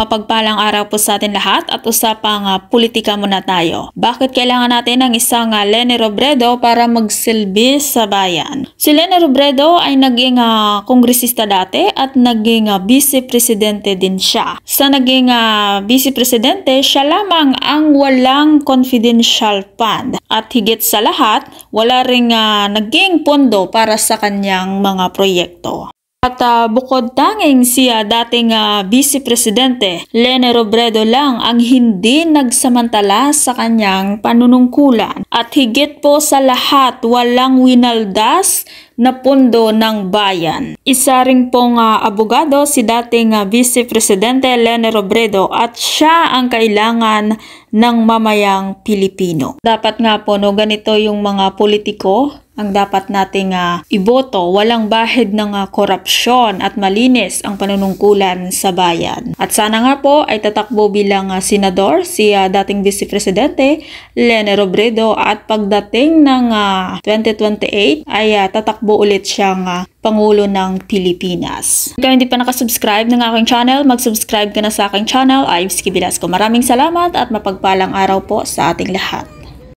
Mapagpalang araw po sa atin lahat at usapang politika muna tayo. Bakit kailangan natin ng isang Leni Robredo para magsilbi sa bayan? Si Leni Robredo ay naging kongresista dati at naging vice-presidente din siya. Sa naging vice-presidente, siya lamang ang walang confidential fund. At higit sa lahat, wala ring naging pondo para sa kanyang mga proyekto. At bukod tanging siya dating vice-presidente, Leni Robredo lang ang hindi nagsamantala sa kanyang panunungkulan. At higit po sa lahat, walang winaldas na pondo ng bayan. Isa ring pong abogado si dating vice-presidente Leni Robredo at siya ang kailangan ng mamayang Pilipino. Dapat nga po ganito yung mga politiko ang dapat nating iboto, walang bahid ng korupsyon at malinis ang panunungkulan sa bayan. At sana nga po ay tatakbo bilang senador si dating vice-presidente Leni Robredo at pagdating ng 2028 ay tatakbo ulit siyang Pangulo ng Pilipinas. Kung hindi pa nakasubscribe ng aking channel, mag-subscribe ka na sa aking channel, Ives Velasco. Maraming salamat at mapagpalang araw po sa ating lahat.